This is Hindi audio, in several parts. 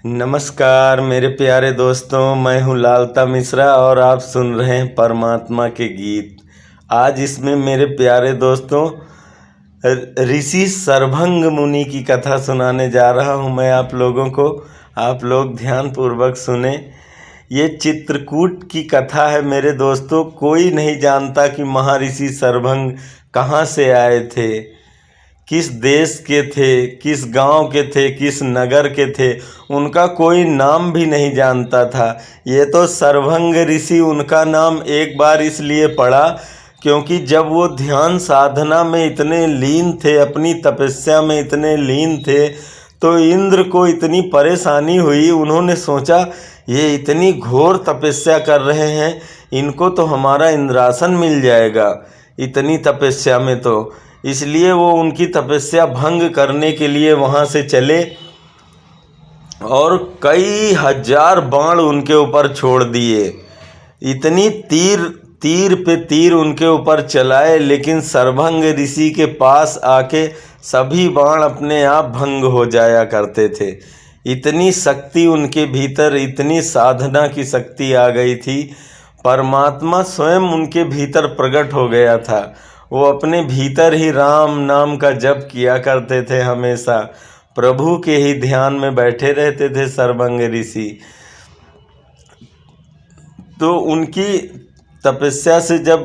नमस्कार मेरे प्यारे दोस्तों, मैं हूँ लालता मिश्रा और आप सुन रहे हैं परमात्मा के गीत। आज इसमें मेरे प्यारे दोस्तों ऋषि सरभंग मुनि की कथा सुनाने जा रहा हूँ मैं आप लोगों को। आप लोग ध्यानपूर्वक सुने। ये चित्रकूट की कथा है मेरे दोस्तों। कोई नहीं जानता कि महर्षि सरभंग कहाँ से आए थे, किस देश के थे, किस गांव के थे, किस नगर के थे। उनका कोई नाम भी नहीं जानता था। ये तो सरभंग ऋषि, उनका नाम एक बार इसलिए पड़ा क्योंकि जब वो ध्यान साधना में इतने लीन थे, अपनी तपस्या में इतने लीन थे, तो इंद्र को इतनी परेशानी हुई। उन्होंने सोचा ये इतनी घोर तपस्या कर रहे हैं, इनको तो हमारा इंद्रासन मिल जाएगा इतनी तपस्या में। तो इसलिए वो उनकी तपस्या भंग करने के लिए वहाँ से चले और कई हजार बाण उनके ऊपर छोड़ दिए। इतनी तीर पे तीर उनके ऊपर चलाए, लेकिन सरभंग ऋषि के पास आके सभी बाण अपने आप भंग हो जाया करते थे। इतनी शक्ति उनके भीतर, इतनी साधना की शक्ति आ गई थी। परमात्मा स्वयं उनके भीतर प्रकट हो गया था। वो अपने भीतर ही राम नाम का जप किया करते थे, हमेशा प्रभु के ही ध्यान में बैठे रहते थे सरभंग ऋषि। तो उनकी तपस्या से जब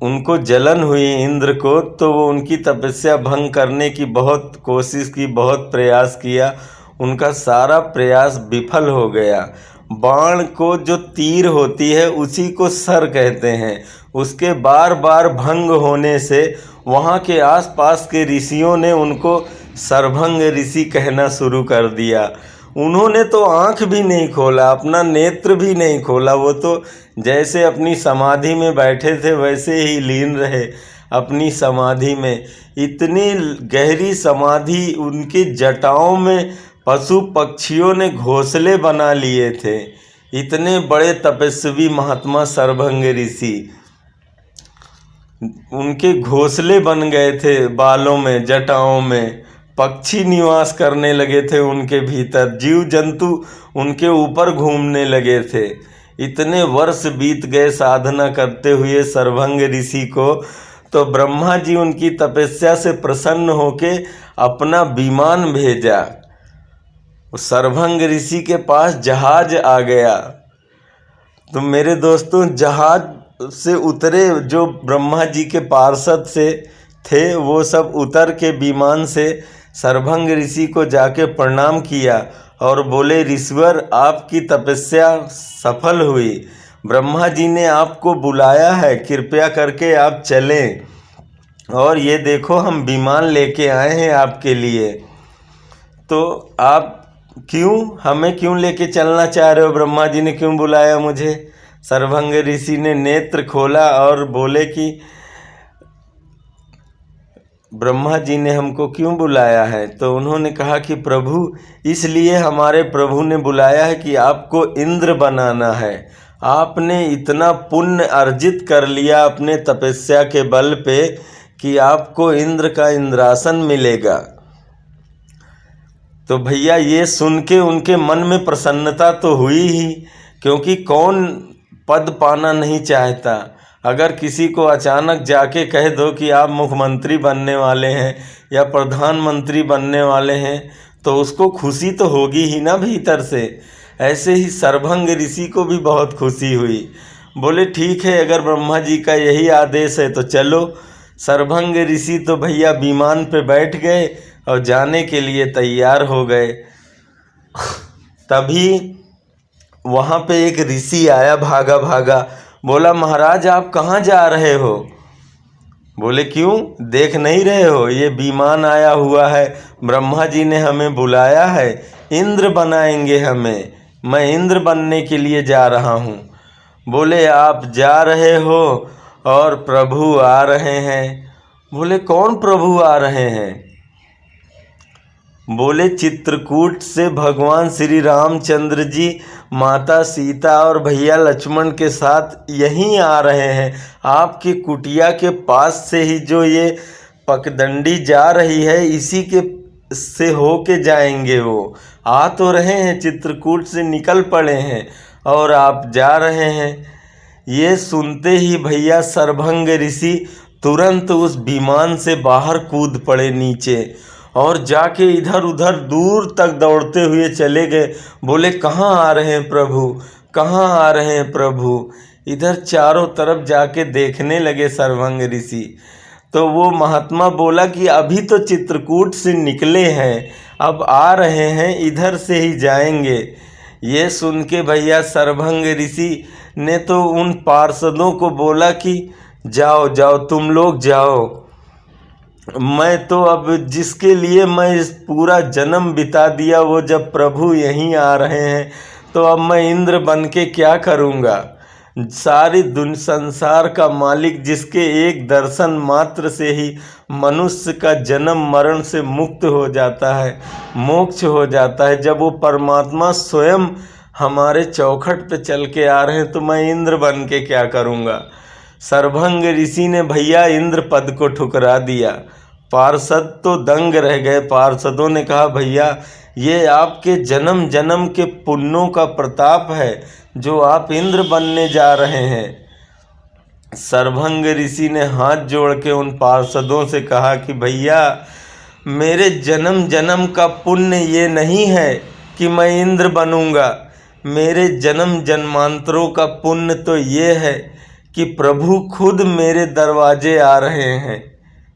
उनको जलन हुई इंद्र को, तो वो उनकी तपस्या भंग करने की बहुत कोशिश की, बहुत प्रयास किया। उनका सारा प्रयास विफल हो गया। बाण को जो तीर होती है उसी को सर कहते हैं। उसके बार बार भंग होने से वहाँ के आसपास के ऋषियों ने उनको सरभंग ऋषि कहना शुरू कर दिया। उन्होंने तो आँख भी नहीं खोला, अपना नेत्र भी नहीं खोला। वो तो जैसे अपनी समाधि में बैठे थे वैसे ही लीन रहे अपनी समाधि में। इतनी गहरी समाधि, उनकी जटाओं में पशु पक्षियों ने घोंसले बना लिए थे। इतने बड़े तपस्वी महात्मा सरभंग ऋषि, उनके घोंसले बन गए थे बालों में, जटाओं में। पक्षी निवास करने लगे थे उनके भीतर, जीव जंतु उनके ऊपर घूमने लगे थे। इतने वर्ष बीत गए साधना करते हुए सरभंग ऋषि को। तो ब्रह्मा जी उनकी तपस्या से प्रसन्न होके अपना विमान भेजा। सरभंग ऋषि के पास जहाज आ गया। तो मेरे दोस्तों, जहाज से उतरे जो ब्रह्मा जी के पार्षद से थे, वो सब उतर के विमान से सरभंग ऋषि को जाके प्रणाम किया और बोले, ऋषिवर आपकी तपस्या सफल हुई। ब्रह्मा जी ने आपको बुलाया है, कृपया करके आप चलें। और ये देखो हम विमान लेके आए हैं आपके लिए। तो आप हमें क्यों लेके चलना चाह रहे हो? ब्रह्मा जी ने क्यों बुलाया मुझे? सरभंग ऋषि ने नेत्र खोला और बोले कि ब्रह्मा जी ने हमको क्यों बुलाया है? तो उन्होंने कहा कि प्रभु, इसलिए हमारे प्रभु ने बुलाया है कि आपको इंद्र बनाना है। आपने इतना पुण्य अर्जित कर लिया अपने तपस्या के बल पे कि आपको इंद्र का इंद्रासन मिलेगा। तो भैया ये सुन के उनके मन में प्रसन्नता तो हुई ही, क्योंकि कौन पद पाना नहीं चाहता। अगर किसी को अचानक जाके कह दो कि आप मुख्यमंत्री बनने वाले हैं या प्रधानमंत्री बनने वाले हैं, तो उसको खुशी तो होगी ही ना भीतर से। ऐसे ही सरभंग ऋषि को भी बहुत खुशी हुई। बोले ठीक है, अगर ब्रह्मा जी का यही आदेश है तो चलो। सरभंग ऋषि तो भैया विमान पे बैठ गए और जाने के लिए तैयार हो गए। तभी वहाँ पे एक ऋषि आया भागा भागा। बोला, महाराज आप कहाँ जा रहे हो? बोले क्यों, देख नहीं रहे हो? ये विमान आया हुआ है, ब्रह्मा जी ने हमें बुलाया है, इंद्र बनाएंगे हमें, मैं इंद्र बनने के लिए जा रहा हूँ। बोले आप जा रहे हो और प्रभु आ रहे हैं। बोले कौन प्रभु आ रहे हैं? बोले चित्रकूट से भगवान श्री रामचंद्र जी माता सीता और भैया लक्ष्मण के साथ यहीं आ रहे हैं। आपकी कुटिया के पास से ही जो ये पगडंडी जा रही है, इसी के से हो के जाएंगे वो। आ तो रहे हैं, चित्रकूट से निकल पड़े हैं और आप जा रहे हैं। ये सुनते ही भैया सरभंग ऋषि तुरंत उस विमान से बाहर कूद पड़े नीचे और जाके इधर उधर दूर तक दौड़ते हुए चले गए। बोले, कहाँ आ रहे हैं प्रभु, कहाँ आ रहे हैं प्रभु। इधर चारों तरफ जाके देखने लगे सरभंग ऋषि। तो वो महात्मा बोला कि अभी तो चित्रकूट से निकले हैं, अब आ रहे हैं, इधर से ही जाएंगे। ये सुन के भैया सरभंग ऋषि ने तो उन पार्षदों को बोला कि जाओ जाओ, तुम लोग जाओ, मैं तो अब जिसके लिए मैं इस पूरा जन्म बिता दिया, वो जब प्रभु यहीं आ रहे हैं तो अब मैं इंद्र बन के क्या करूँगा। सारी संसार का मालिक, जिसके एक दर्शन मात्र से ही मनुष्य का जन्म मरण से मुक्त हो जाता है, मोक्ष हो जाता है, जब वो परमात्मा स्वयं हमारे चौखट पे चल के आ रहे हैं तो मैं इंद्र बन के क्या करूँगा। सरभंग ऋषि ने भैया इंद्र पद को ठुकरा दिया। पार्षद तो दंग रह गए। पार्षदों ने कहा, भैया ये आपके जन्म जन्म के पुण्यों का प्रताप है जो आप इंद्र बनने जा रहे हैं। सरभंग ऋषि ने हाथ जोड़ के उन पार्षदों से कहा कि भैया मेरे जन्म जन्म का पुण्य ये नहीं है कि मैं इंद्र बनूंगा, मेरे जन्म जन्मांतरों का पुण्य तो ये है कि प्रभु खुद मेरे दरवाजे आ रहे हैं।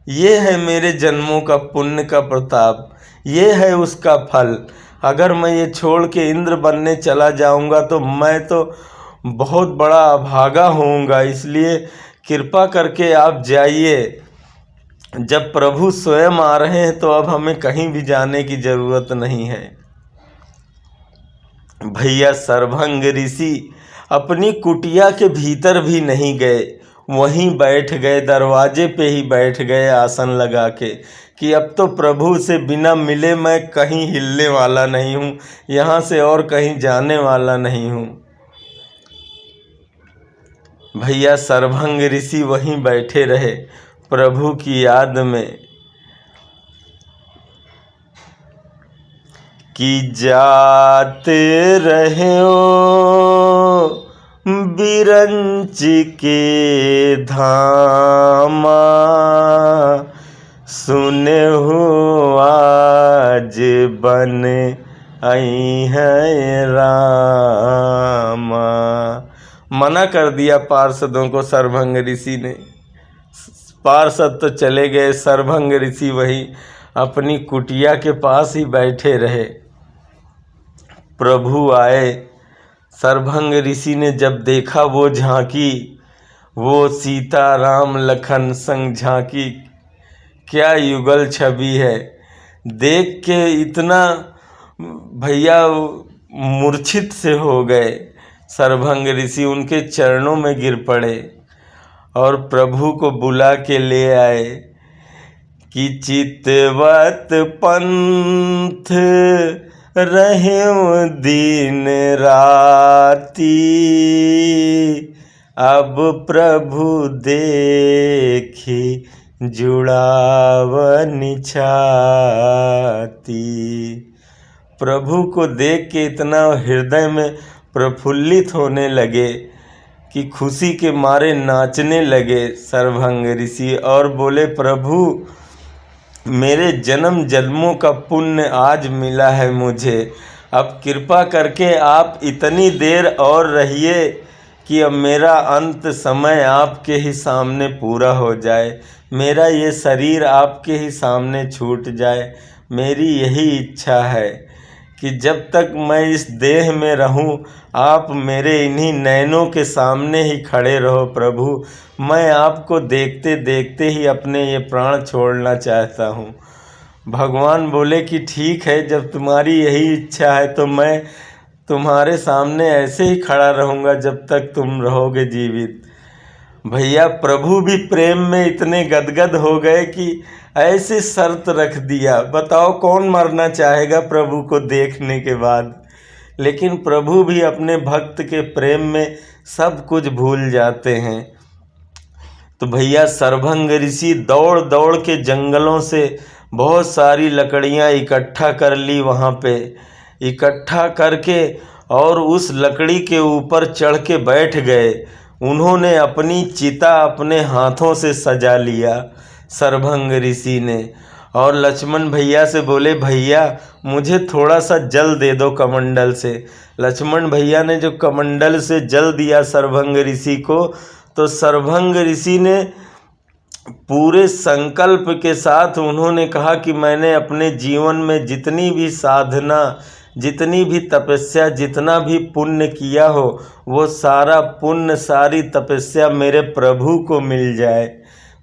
ये है मेरे जन्मों का पुण्य का प्रताप, ये है उसका फल। अगर मैं ये छोड़ के इंद्र बनने चला जाऊंगा तो मैं तो बहुत बड़ा अभागा होऊंगा, इसलिए कृपा करके आप जाइए। जब प्रभु स्वयं आ रहे हैं तो अब हमें कहीं भी जाने की ज़रूरत नहीं है। भैया सरभंग ऋषि अपनी कुटिया के भीतर भी नहीं गए, वहीं बैठ गए, दरवाजे पे ही बैठ गए आसन लगा के कि अब तो प्रभु से बिना मिले मैं कहीं हिलने वाला नहीं हूँ, यहाँ से और कहीं जाने वाला नहीं हूँ। भैया सरभंग ऋषि वहीं बैठे रहे प्रभु की याद में कि जाते रहे हो बिरंच के धामा, सुने हो आज बन आई है रामा। मना कर दिया पार्षदों को सरभंग ऋषि ने। पार्षद तो चले गए, सरभंग ऋषि वही अपनी कुटिया के पास ही बैठे रहे। प्रभु आए। सरभंग ऋषि ने जब देखा वो झांकी, वो सीता राम लखन संग झांकी, क्या युगल छवि है। देख के इतना भैया मूर्छित से हो गए। सरभंग ऋषि उनके चरणों में गिर पड़े और प्रभु को बुला के ले आए कि चितवत पंथ रहे दिन राती, अब प्रभु देखी जुड़ावन छाती। प्रभु को देख के इतना हृदय में प्रफुल्लित होने लगे कि खुशी के मारे नाचने लगे सरभंग ऋषि और बोले, प्रभु मेरे जन्म जन्मों का पुण्य आज मिला है मुझे, अब कृपा करके आप इतनी देर और रहिए कि अब मेरा अंत समय आपके ही सामने पूरा हो जाए, मेरा ये शरीर आपके ही सामने छूट जाए। मेरी यही इच्छा है कि जब तक मैं इस देह में रहूं, आप मेरे इन्हीं नैनों के सामने ही खड़े रहो प्रभु। मैं आपको देखते देखते ही अपने ये प्राण छोड़ना चाहता हूँ। भगवान बोले कि ठीक है, जब तुम्हारी यही इच्छा है तो मैं तुम्हारे सामने ऐसे ही खड़ा रहूँगा जब तक तुम रहोगे जीवित। भैया प्रभु भी प्रेम में इतने गदगद हो गए कि ऐसे शर्त रख दिया। बताओ कौन मरना चाहेगा प्रभु को देखने के बाद। लेकिन प्रभु भी अपने भक्त के प्रेम में सब कुछ भूल जाते हैं। तो भैया सरभंग ऋषि दौड़ दौड़ के जंगलों से बहुत सारी लकड़ियां इकट्ठा कर ली वहाँ पे इकट्ठा करके और उस लकड़ी के ऊपर चढ़ के बैठ गए। उन्होंने अपनी चिता अपने हाथों से सजा लिया सरभंग ऋषि ने, और लक्ष्मण भैया से बोले, भैया मुझे थोड़ा सा जल दे दो कमंडल से। लक्ष्मण भैया ने जो कमंडल से जल दिया सरभंग ऋषि को, तो सरभंग ऋषि ने पूरे संकल्प के साथ उन्होंने कहा कि मैंने अपने जीवन में जितनी भी साधना, जितनी भी तपस्या, जितना भी पुण्य किया हो, वो सारा पुण्य, सारी तपस्या मेरे प्रभु को मिल जाए,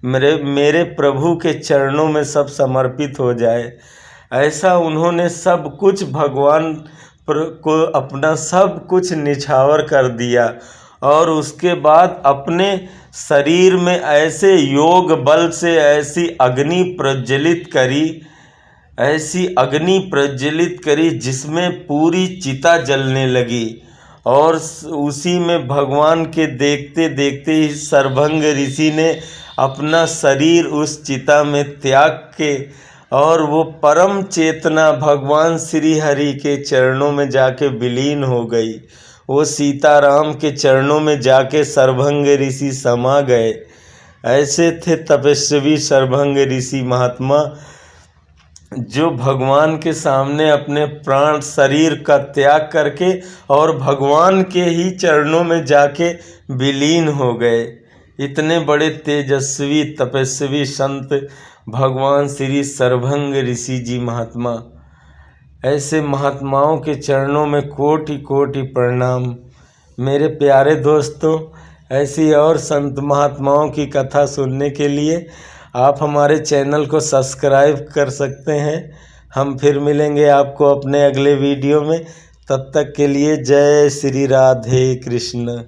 मेरे प्रभु के चरणों में सब समर्पित हो जाए। ऐसा उन्होंने सब कुछ भगवान को अपना सब कुछ निछावर कर दिया, और उसके बाद अपने शरीर में ऐसे योग बल से ऐसी अग्नि प्रज्वलित करी, ऐसी अग्नि प्रज्वलित करी जिसमें पूरी चिता जलने लगी। और उसी में भगवान के देखते देखते ही सरभंग ऋषि ने अपना शरीर उस चिता में त्याग के, और वो परम चेतना भगवान श्री हरि के चरणों में जाके विलीन हो गई। वो सीताराम के चरणों में जाके सरभंग ऋषि समा गए। ऐसे थे तपस्वी सरभंग ऋषि महात्मा, जो भगवान के सामने अपने प्राण शरीर का त्याग करके और भगवान के ही चरणों में जाके विलीन हो गए। इतने बड़े तेजस्वी तपस्वी संत भगवान श्री सरभंग ऋषि जी महात्मा। ऐसे महात्माओं के चरणों में कोटि कोटि प्रणाम। मेरे प्यारे दोस्तों, ऐसी और संत महात्माओं की कथा सुनने के लिए आप हमारे चैनल को सब्सक्राइब कर सकते हैं। हम फिर मिलेंगे आपको अपने अगले वीडियो में। तब तक के लिए जय श्री राधे कृष्ण।